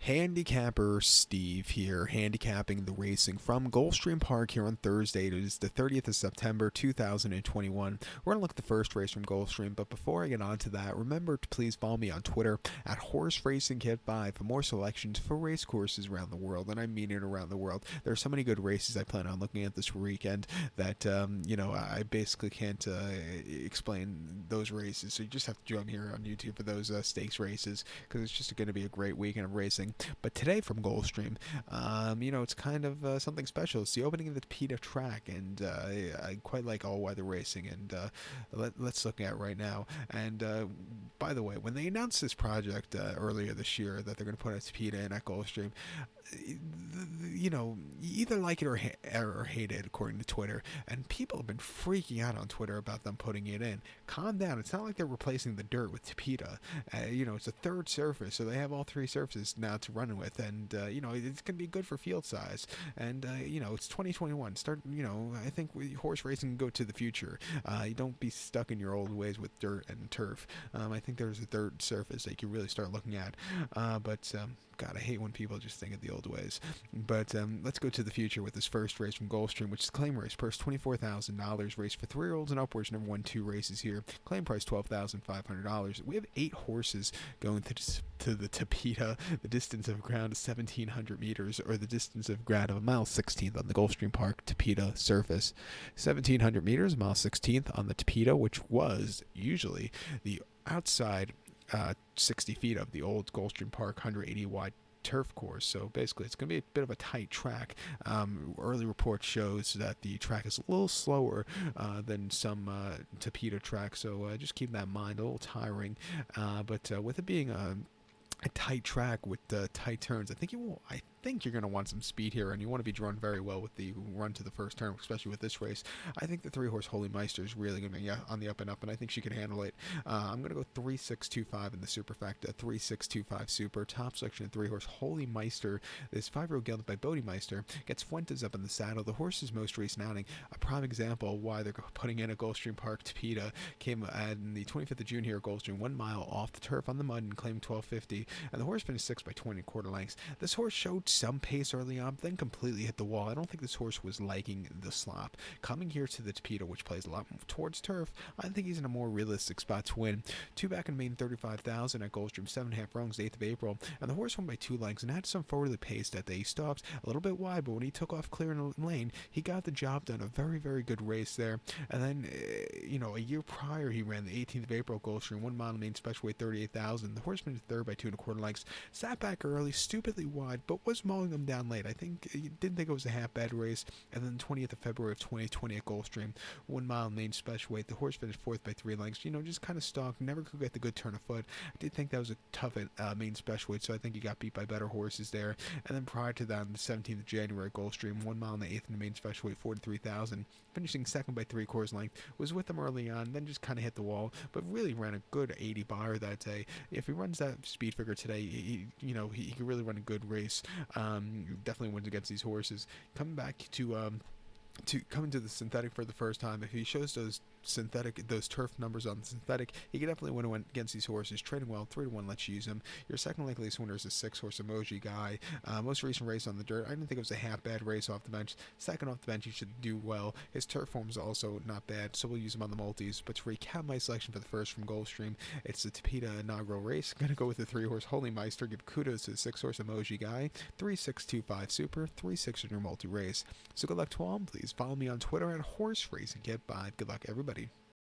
Handicapper Steve here, handicapping the racing from Gulfstream Park here on Thursday. It is the 30th of September 2021. We're going to look at the first race from Gulfstream, but before I get on to that, remember to please follow me on Twitter at Horse Racing Kit 5 for more selections for race courses around the world, and I mean it around the world. There are so many good races I plan on looking at this weekend that, I basically can't explain those races, so you just have to join me here on YouTube for those stakes races, because it's just going to be a great weekend of racing. But today from Gulfstream, it's kind of something special. It's the opening of the PETA track, and I quite like all-weather racing, and let's look at it right now. And by the way, when they announced this project earlier this year that they're going to put a PETA in at Gulfstream, you either like it or hate it, according to Twitter, and people have been freaking out on Twitter about them putting it in. Calm down. It's not like they're replacing the dirt with PETA. It's a third surface, so they have all three surfaces now to run with, and it's going to be good for field size. And it's 2021. I think horse racing can go to the future. You don't be stuck in your old ways with dirt and turf. I think there's a third surface that you can really start looking at. God, I hate when people just think of the old ways. But let's go to the future with this first race from Gulfstream, which is claim race. Purse $24,000. Race for 3-year-olds and upwards. Never won 2 races here. Claim price $12,500. We have 8 horses going to the PETA. The distance of ground is 1,700 meters, or the distance of ground of a mile 16th on the Gulfstream Park to PETA surface. 1,700 meters, mile 16th on the PETA, which was usually the outside 60 feet of the old Gulfstream Park 180 wide turf course. So basically it's going to be a bit of a tight track. Early report shows that the track is a little slower than some PETA tracks, so just keep that in mind. A little tiring, but with it being a tight track with tight turns, I think you're going to want some speed here, and you want to be drawn very well with the run to the first turn, especially with this race. I think the 3-horse Holy Meister is really going to be on the up and up, and I think she can handle it. I'm going to go 3-6-2-5 in the superfecta, 3-6-2-5 super. Top selection of 3-horse Holy Meister. This 5-year-old gelded by Bodie Meister gets Fuentes up in the saddle. The horse's most recent outing, a prime example of why they're putting in a Gulfstream Park to PETA, came in the 25th of June here at Gulfstream, 1 mile off the turf on the mud and claimed 12.50, and the horse finished 6 by 20 quarter lengths. This horse showed some pace early on, then completely hit the wall. I don't think this horse was liking the slop. Coming here to the PETA, which plays a lot towards turf, I think he's in a more realistic spot to win. 2 back in main, 35,000 at Gulfstream, 7.5 rungs, 8th of April, and the horse won by 2 lengths and had some forwardly paced at the he stopped a little bit wide, but when he took off clear in the lane, he got the job done. A very, very good race there. And then, a year prior, he ran the 18th of April Gulfstream, 1 mile main special weight, 38,000. The horse finished 3rd by 2 1/4 lengths. Sat back early, stupidly wide, but was mowing them down late. I think he didn't think it was a half bad race. And then 20th of February of 2020 at Gulfstream, 1 mile main special weight. The horse finished 4th by 3 lengths. Just kind of stalked. Never could get the good turn of foot. I did think that was a tough main special weight, so I think he got beat by better horses there. And then prior to that, on the 17th of January at Gulfstream, 1 mile in the 8th in the main special weight, 43,000. Finishing 2nd by 3/4 length. Was with them early on, then just kind of hit the wall, but really ran a good 80 bar that day. If he runs that speed figure today, he could really run a good race. Definitely wins against these horses. Coming back to come into the synthetic for the first time, if he shows those turf numbers on the synthetic, he can definitely win against these horses. Trading well, 3-1 lets you use him. Your second likeliest winner is a 6-horse Emoji Guy. Most recent race on the dirt, I didn't think it was a half bad race off the bench. Second off the bench, he should do well. His turf form is also not bad, so we'll use him on the multis. But to recap my selection for the first from Gulfstream, it's the PETA inaugural race. Gonna go with the 3-horse Holy Meister. Give kudos to the 6-horse Emoji Guy. 3-6-2-5 super, 3-6 in your multi race. So good luck to all. Please follow me on Twitter at Horse Racing Kit 5. Good luck, everybody.